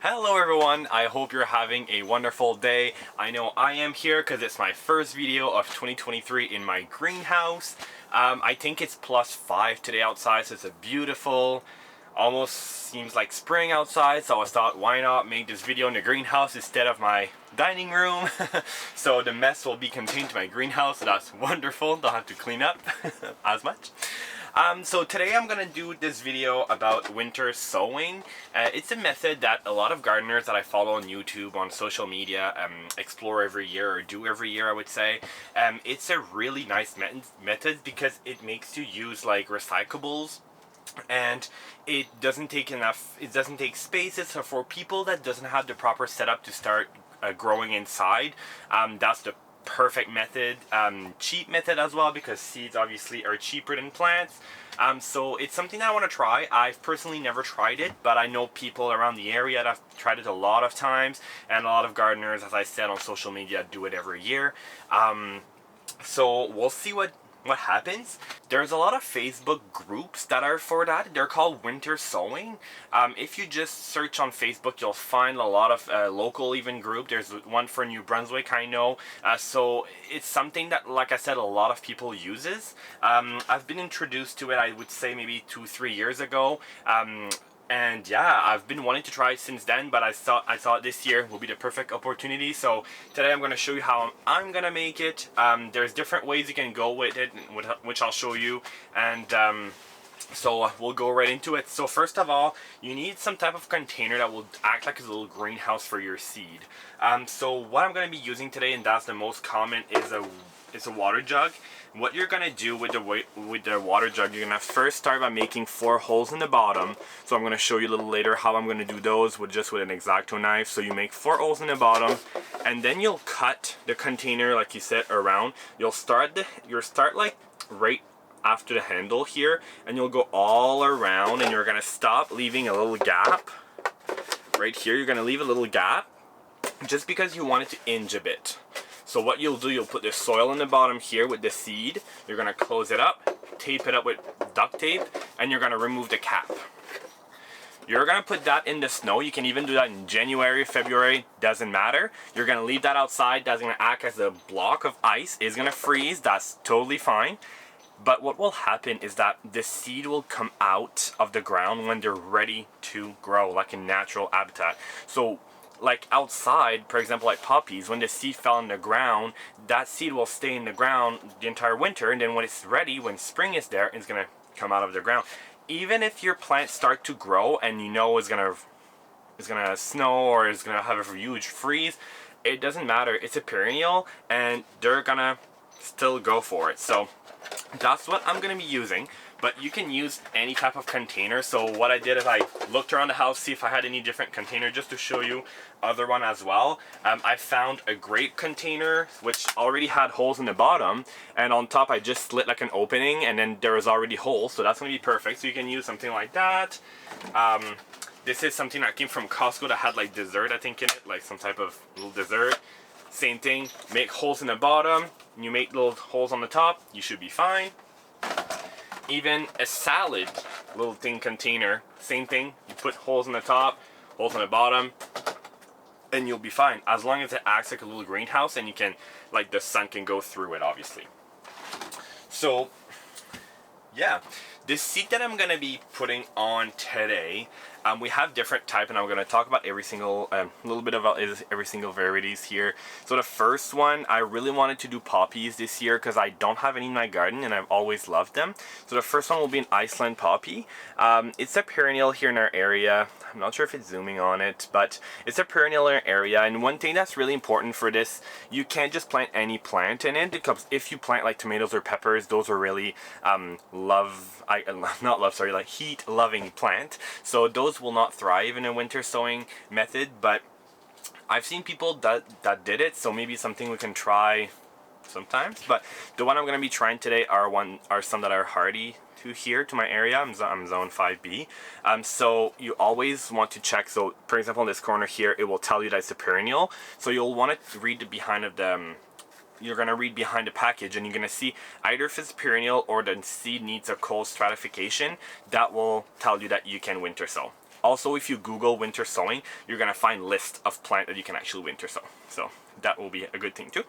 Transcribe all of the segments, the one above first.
Hello everyone, I hope you're having a wonderful day. I know I am here because it's my first video of 2023 in my greenhouse. I think it's +5 today outside, so it's a beautiful, almost seems like spring outside, so I thought why not make this video in the greenhouse instead of my dining room. So the mess will be contained to my greenhouse, so that's wonderful, don't have to clean up as much. So today I'm gonna do this video about winter sowing. It's a method that a lot of gardeners that I follow on YouTube, on social media, explore every year, or do every year I would say. It's a really nice method because it makes you use like recyclables, and it doesn't take spaces. So for people that doesn't have the proper setup to start growing inside, that's the perfect method. Cheap method as well, because seeds obviously are cheaper than plants. So it's something that I want to try. I've personally never tried it, but I know people around the area that have tried it a lot of times, and a lot of gardeners, as I said on social media, do it every year. So we'll see what happens. There's a lot of Facebook groups that are for that. They're called winter sowing. If you just search on Facebook, you'll find a lot of local even group. There's one for New Brunswick, I know. So it's something that, like I said, a lot of people uses. I've been introduced to it, I would say maybe 2-3 years ago. And yeah, I've been wanting to try it since then, but I thought this year will be the perfect opportunity. So today I'm going to show you how I'm going to make it. There's different ways you can go with it, which I'll show you. And so we'll go right into it. So first of all, you need some type of container that will act like a little greenhouse for your seed. So what I'm going to be using today, and that's the most common, is a water jug. What you're gonna do with the water jug, you're gonna first start by making 4 holes in the bottom. So I'm gonna show you a little later how I'm gonna do those with an X-Acto knife. So you make 4 holes in the bottom, and then you'll cut the container, like you said, around. You'll start like right after the handle here, and you'll go all around, and you're gonna stop, leaving a little gap right here. You're gonna leave a little gap just because you want it to hinge a bit. So what you'll do, you'll put the soil in the bottom here with the seed. You're gonna close it up, tape it up with duct tape, and you're gonna remove the cap. You're gonna put that in the snow. You can even do that in January, February, doesn't matter. You're gonna leave that outside. That's gonna act as a block of ice. It's gonna freeze, that's totally fine. But what will happen is that the seed will come out of the ground when they're ready to grow, like a natural habitat. So like outside, for example, like poppies, when the seed fell on the ground, that seed will stay in the ground the entire winter, and then when it's ready, when spring is there, it's gonna come out of the ground. Even if your plants start to grow and you know it's gonna snow or it's gonna have a huge freeze, it doesn't matter. It's a perennial, and they're gonna still go for it. So that's what I'm gonna be using. But you can use any type of container. So what I did is I looked around the house, see if I had any different container, just to show you other one as well. I found a great container which already had holes in the bottom, and on top I just slit like an opening, and then there was already holes, so that's gonna be perfect. So you can use something like that. This is something that came from Costco that had like dessert, I think, in it, like some type of little dessert. Same thing, make holes in the bottom, you make little holes on the top, you should be fine. Even a salad little thing container, same thing, you put holes in the top, holes on the bottom, and you'll be fine, as long as it acts like a little greenhouse and you can, like, the sun can go through it, obviously. So yeah, this seed that I'm gonna be putting on today, we have different type, and I'm gonna talk about every single little bit about every single varieties here. So the first one, I really wanted to do poppies this year because I don't have any in my garden and I've always loved them. So the first one will be an Iceland poppy. It's a perennial here in our area. I'm not sure if it's zooming on it, but it's a perennial in our area. And one thing that's really important for this, you can't just plant any plant in it, because if you plant like tomatoes or peppers, those are really like heat loving plant. So those will not thrive in a winter sowing method, but I've seen people that did it, so maybe something we can try sometimes. But the one I'm going to be trying today are some that are hardy to here, to my area. I'm zone 5B. So you always want to check. So for example, in this corner here, it will tell you that it's a perennial. So you'll want to read behind of the you're going to read behind the package, and you're going to see either if it's perennial or the seed needs a cold stratification. That will tell you that you can winter sow. Also, if you Google winter sowing, you're gonna find lists of plants that you can actually winter sow. So that will be a good thing too.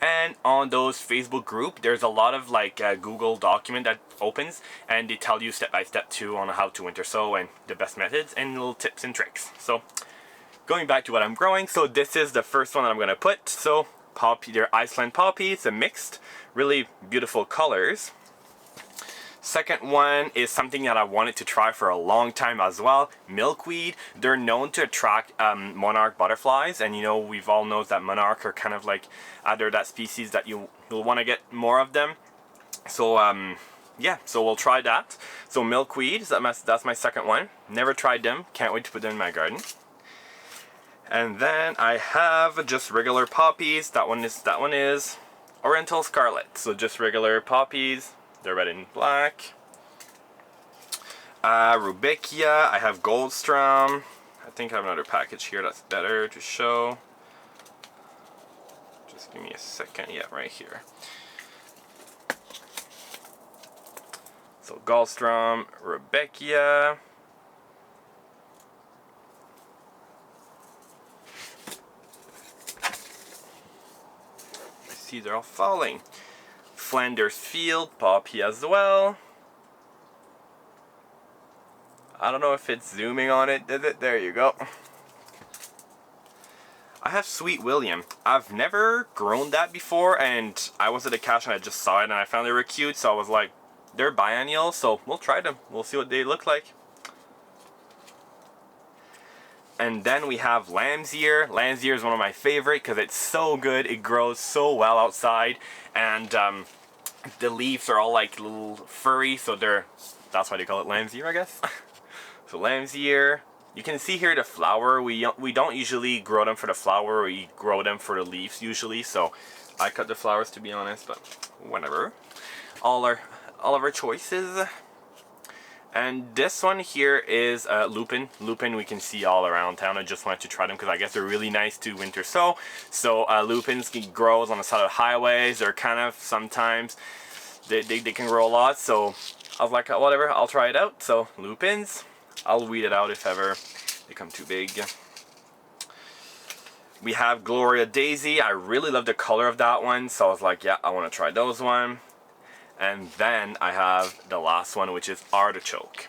And on those Facebook group, there's a lot of like Google document that opens, and they tell you step by step too on how to winter sow and the best methods and little tips and tricks. So going back to what I'm growing, so this is the first one that I'm gonna put. So poppy, they're Iceland poppies, a mixed, really beautiful colors. Second one is something that I wanted to try for a long time as well, milkweed. They're known to attract monarch butterflies, and you know, we've all known that monarch are kind of like they're that species that you'll want to get more of them. So yeah, so we'll try that. So milkweed, that's my second one. Never tried them, can't wait to put them in my garden. And then I have just regular poppies. That one is Oriental Scarlet. So just regular poppies. They're red and black. Rudbeckia. I have Goldstrom. I think I have another package here that's better to show. Just give me a second. Yeah, right here. So Goldstrom, Rudbeckia. See, they're all falling. Flanders Field poppy as well. I don't know if it's zooming on it, did it? There you go. I have Sweet William. I've never grown that before, and I was at a cache and I just saw it and I found they were cute, so I was like, they're biennial, so we'll try them. We'll see what they look like. And then we have Lamb's Ear. Lamb's Ear is one of my favorite because it's so good. It grows so well outside, and the leaves are all like little furry, so that's why they call it Lamb's Ear, I guess. So Lamb's Ear. You can see here the flower. We don't usually grow them for the flower. We grow them for the leaves usually. So I cut the flowers, to be honest, but whatever. All of our choices. And this one here is lupin. Lupin we can see all around town. I just wanted to try them because I guess they're really nice to winter sow. So lupins grows on the side of highways. They're kind of sometimes they can grow a lot. So I was like, whatever, I'll try it out. So lupins, I'll weed it out if ever they become too big. We have Gloria Daisy. I really love the color of that one. So I was like, yeah, I want to try those one. And then I have the last one, which is artichoke.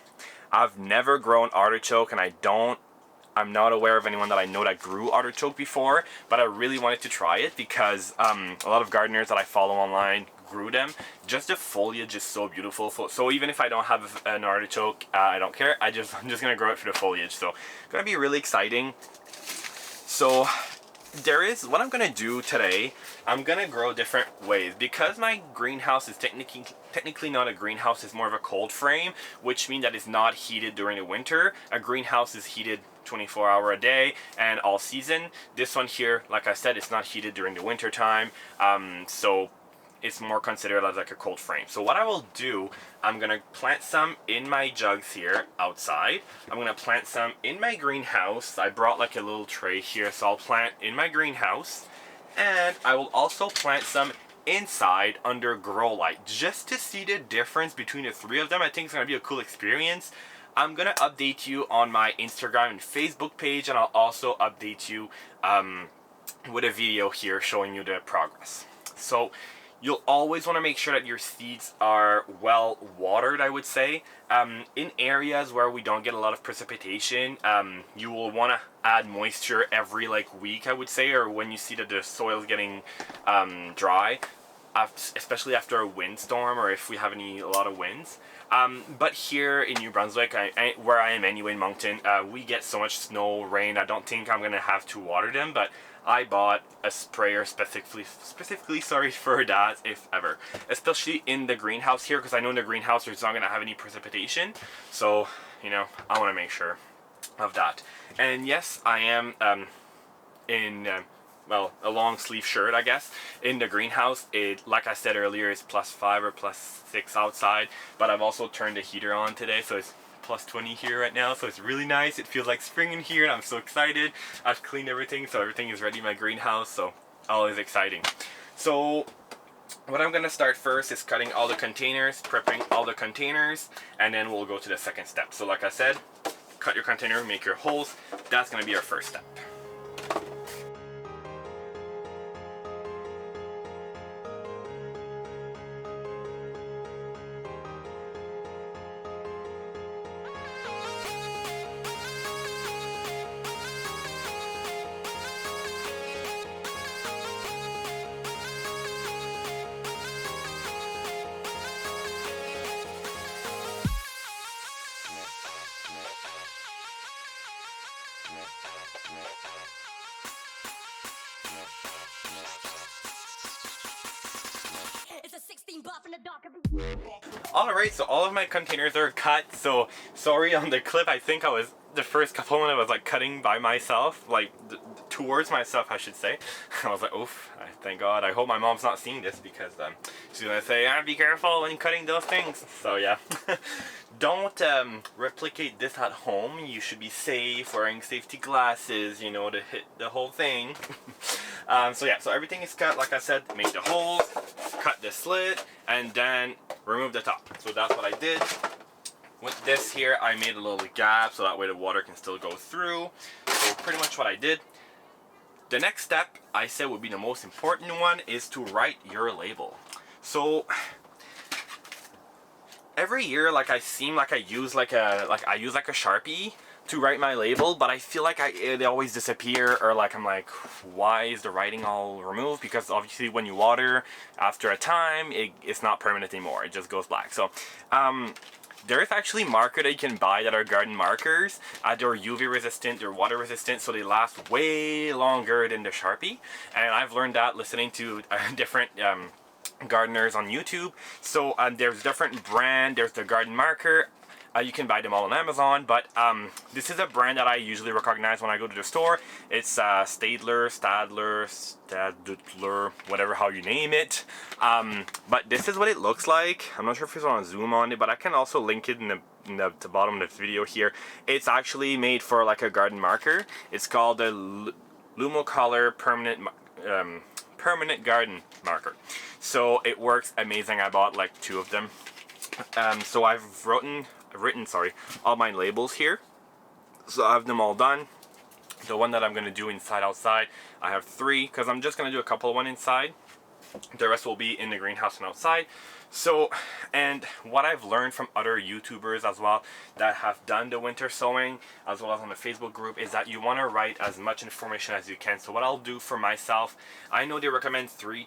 I've never grown artichoke, and I'm not aware of anyone that I know that grew artichoke before, but I really wanted to try it because a lot of gardeners that I follow online grew them. Just the foliage is so beautiful. So even if I don't have an artichoke, I don't care. I'm just gonna grow it for the foliage. So it's gonna be really exciting. So what I'm gonna do today, I'm gonna grow different ways because my greenhouse is technically not a greenhouse. It's more of a cold frame, which means that it's not heated during the winter. A greenhouse is heated 24 hours a day and all season. This one here, like I said, it's not heated during the winter time, so it's more considered as like a cold frame. So what I will do, I'm gonna plant some in my jugs here outside. I'm gonna plant some in my greenhouse. I brought like a little tray here, so I'll plant in my greenhouse, and I will also plant some inside under grow light just to see the difference between the three of them. I think it's gonna be a cool experience. I'm gonna update you on my Instagram and Facebook page, and I'll also update you with a video here showing you the progress. So you'll always want to make sure that your seeds are well watered, I would say. In areas where we don't get a lot of precipitation, you will want to add moisture every week, I would say, or when you see that the soil is getting dry, especially after a windstorm or if we have a lot of winds. But here in New Brunswick, where I am anyway, in Moncton, we get so much snow, rain, I don't think I'm going to have to water them, but I bought a sprayer specifically for that, if ever. Especially in the greenhouse here, because I know in the greenhouse there's not going to have any precipitation. So, you know, I want to make sure of that. And yes, I am in, well, a long sleeve shirt, I guess, in the greenhouse. It, like I said earlier, is +5 or +6 outside. But I've also turned the heater on today, so it's +20 here right now, so it's really nice. It feels like spring in here and I'm so excited. I've cleaned everything, so everything is ready in my greenhouse, so always exciting. So what I'm gonna start first is cutting all the containers, prepping all the containers, and then we'll go to the second step. So like I said, cut your container, make your holes. That's gonna be our first step. Alright, so all of my containers are cut, so sorry on the clip. I think the first couple when I was like cutting by myself, like towards myself I should say. I was like, oof, thank God. I hope my mom's not seeing this because she's gonna say, be careful when cutting those things. So yeah. Don't replicate this at home. You should be safe, wearing safety glasses, you know, to hit the whole thing. So yeah, so everything is cut, like I said, make the holes, cut the slit, and then remove the top. So that's what I did. With this here, I made a little gap so that way the water can still go through. So pretty much what I did. The next step, I said would be the most important one, is to write your label. So every year, like I use like a Sharpie to write my label, but I feel like they always disappear, or like I'm like, why is the writing all removed? Because obviously when you water, after a time, it's not permanent anymore. It just goes black. So there's actually markers that you can buy that are garden markers. They're UV resistant, they're water resistant, so they last way longer than the Sharpie. And I've learned that listening to different gardeners on YouTube. So there's different brand. There's the garden marker. You can buy them all on Amazon, but this is a brand that I usually recognize when I go to the store. It's Stadler, whatever how you name it. But this is what it looks like. I'm not sure if you want to zoom on it, but I can also link it in the bottom of the video here. It's actually made for like a garden marker. It's called the Lumocolor permanent garden marker. So it works amazing. I bought like 2 of them. So I've written all my labels here. So I have them all done. The one that I'm going to do inside outside, I have 3 because I'm just going to do a couple one inside. The rest will be in the greenhouse and outside. So, and what I've learned from other YouTubers as well that have done the winter sowing, as well as on the Facebook group, is that you want to write as much information as you can. So what I'll do for myself, I know they recommend 3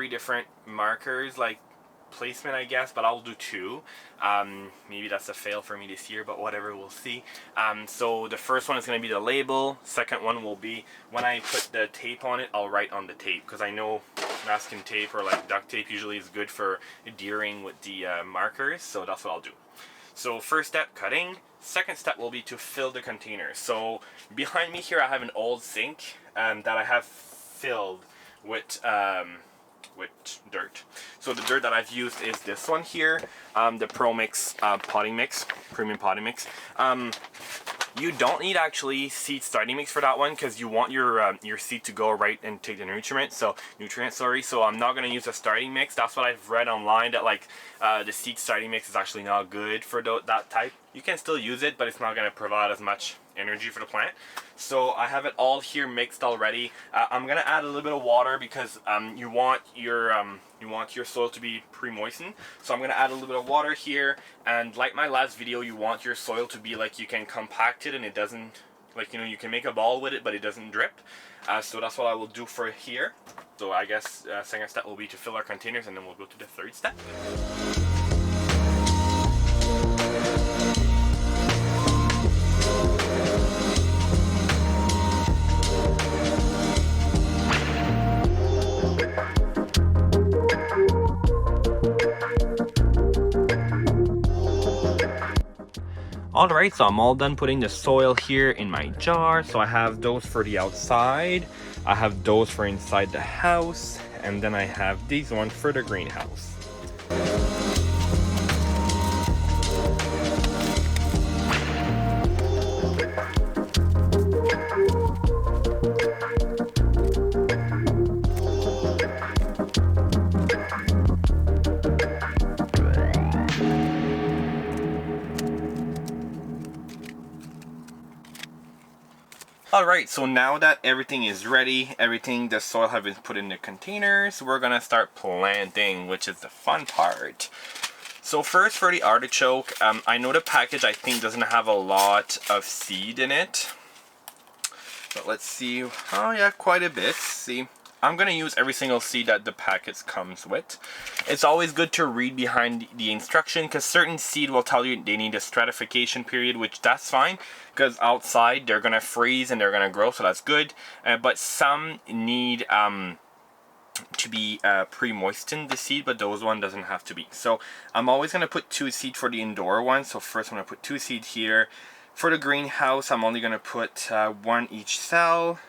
different markers, like placement I guess, but I'll do 2. Maybe that's a fail for me this year, but whatever, we'll see. So the first one is going to be the label. Second one will be when I put the tape on it, I'll write on the tape, because I know masking tape or like duct tape usually is good for adhering with the markers, so that's what I'll do. So first step, cutting. Second step will be to fill the container. So behind me here I have an old sink that I have filled with dirt. So the dirt that I've used is this one here, the Pro Mix potting mix, premium potting mix. You don't need actually seed starting mix for that one, because you want your seed to go right and take the nutrients. So I'm not going to use a starting mix. That's what I've read online, that like the seed starting mix is actually not good for that type. You can still use it, but it's not going to provide as much energy for the plant. So I have it all here mixed already. I'm gonna add a little bit of water because you want your soil to be pre-moistened. So I'm gonna add a little bit of water here, and like my last video, you want your soil to be like, you can compact it and it doesn't, like, you know, you can make a ball with it but it doesn't drip. So that's what I will do for here. So I guess second step will be to fill our containers, and then we'll go to the third step. Alright, so I'm all done putting the soil here in my jar. So I have those for the outside, I have those for inside the house, and then I have these ones for the greenhouse. Alright, so now that everything is ready, the soil has been put in the containers, we're gonna start planting, which is the fun part. So first for the artichoke, I know the package I think doesn't have a lot of seed in it. But let's see. Oh yeah, quite a bit. See, I'm gonna use every single seed that the package comes with. It's always good to read behind the instruction because certain seed will tell you they need a stratification period, which that's fine because outside they're gonna freeze and they're gonna grow, so that's good. But some need to be pre-moistened, the seed, but those one doesn't have to be. So I'm always gonna put 2 seed for the indoor one. So first I'm gonna put 2 seed here. For the greenhouse, I'm only going to put 1 each cell.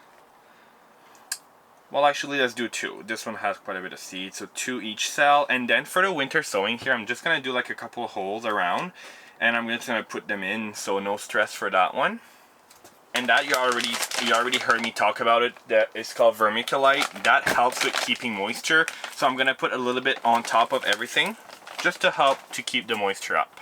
Well, actually, let's do 2. This one has quite a bit of seed, so 2 each cell. And then for the winter sowing here, I'm just going to do like a couple of holes around. And I'm just going to put them in, so no stress for that one. And that you already heard me talk about it. That is called vermiculite. That helps with keeping moisture. So I'm going to put a little bit on top of everything, just to help to keep the moisture up.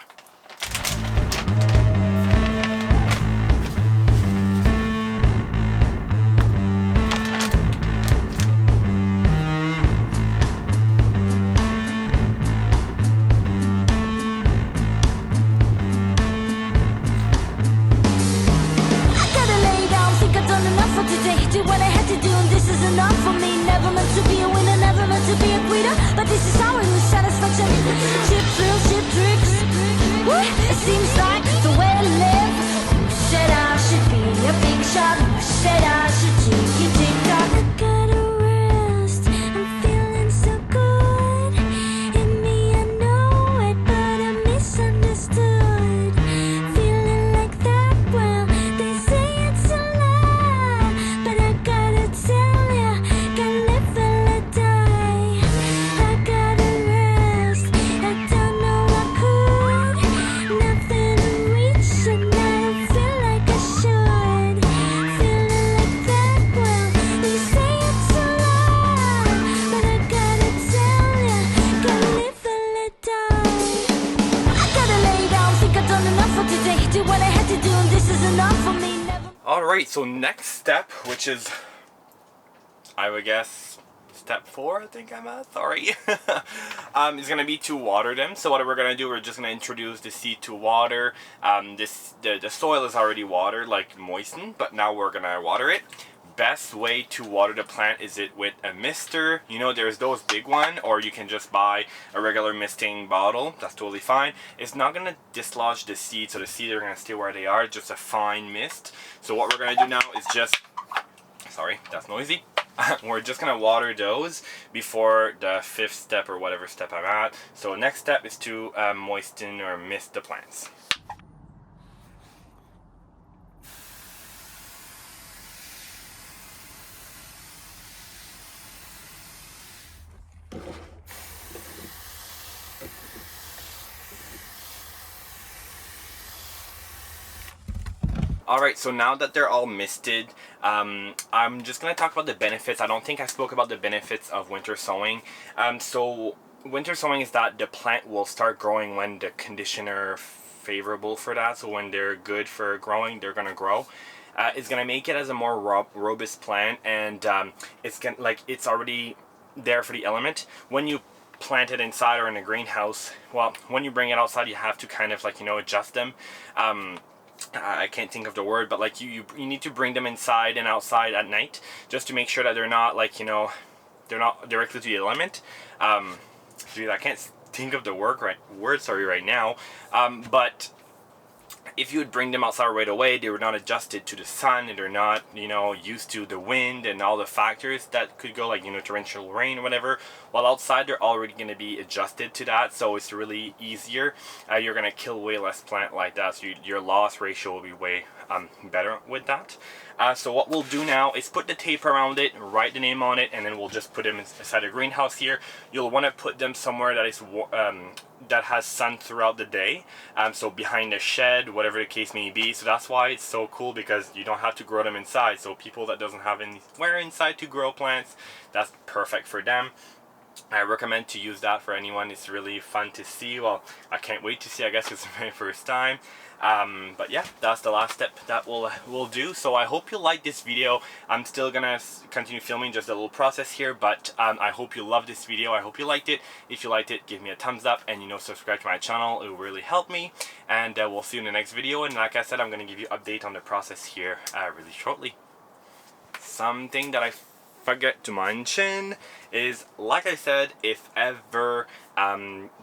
But this is how it was satisfaction. Chip thrills, chip tricks. Woo! It seems like the way to live. Who said I should be a big shot? Who said I should take it tick-tock? I gotta rest. I'm feeling so good. In me I know it, but I'm misunderstood. Feeling like that, well, they say it's a lie. But I gotta tell ya, gotta live and let die. Alright, so next step, which is, I would guess, step 4, I think I'm at, sorry, is going to be to water them. So what we're going to do, we're just going to introduce the seed to water. The soil is already watered, like moistened, but now we're going to water it. Best way to water the plant is it with a mister. You know, there's those big one, or you can just buy a regular misting bottle. That's totally fine. It's not going to dislodge the seeds, so the seeds are going to stay where they are, just a fine mist. So what we're going to do now is just, sorry, that's noisy. We're just going to water those before the 5th step or whatever step I'm at. So next step is to moisten or mist the plants. Alright, so now that they're all misted, I'm just going to talk about the benefits. I don't think I spoke about the benefits of winter sowing. So winter sowing is that the plant will start growing when the conditions are favorable for that. So when they're good for growing, they're going to grow. It's going to make it as a more robust plant, and it's already there for the element. When you plant it inside or in a greenhouse, well, when you bring it outside, you have to kind of adjust them. I can't think of the word, but like you need to bring them inside and outside at night just to make sure that they're not they're not directly to the element. Dude, I can't think of the word right now. But if you would bring them outside right away, they were not adjusted to the sun, and they're not, used to the wind and all the factors that could go, like, torrential rain or whatever. While outside, they're already going to be adjusted to that, so it's really easier. You're going to kill way less plant like that, so your loss ratio will be way better with that. So what we'll do now is put the tape around it, write the name on it, and then we'll just put them inside a greenhouse here. You'll want to put them somewhere that is that has sun throughout the day, so behind a shed, whatever the case may be. So that's why it's so cool, because you don't have to grow them inside. So people that doesn't have anywhere inside to grow plants, that's perfect for them. I recommend to use that for anyone. It's really fun to see. Well, I can't wait to see. I guess it's my first time. But yeah, that's the last step that we'll do. So I hope you like this video. I'm still gonna continue filming just a little process here, but I hope you love this video. I hope you liked it. If you liked it, give me a thumbs up, and subscribe to my channel. It will really help me. And we'll see you in the next video. And like I said, I'm gonna give you an update on the process here really shortly. Something that I forget to mention is, like I said, if ever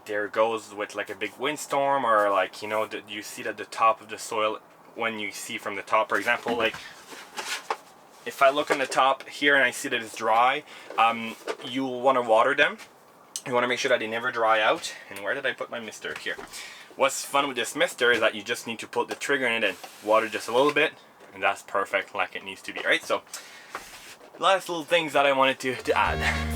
there goes with like a big windstorm, or like you see that the top of the soil, when you see from the top, for example, like if I look on the top here and I see that it's dry, you want to water them. You want to make sure that they never dry out. And where did I put my mister? Here. What's fun with this mister is that you just need to put the trigger in it and water just a little bit, and that's perfect, like it needs to be, right? So last little things that I wanted to add.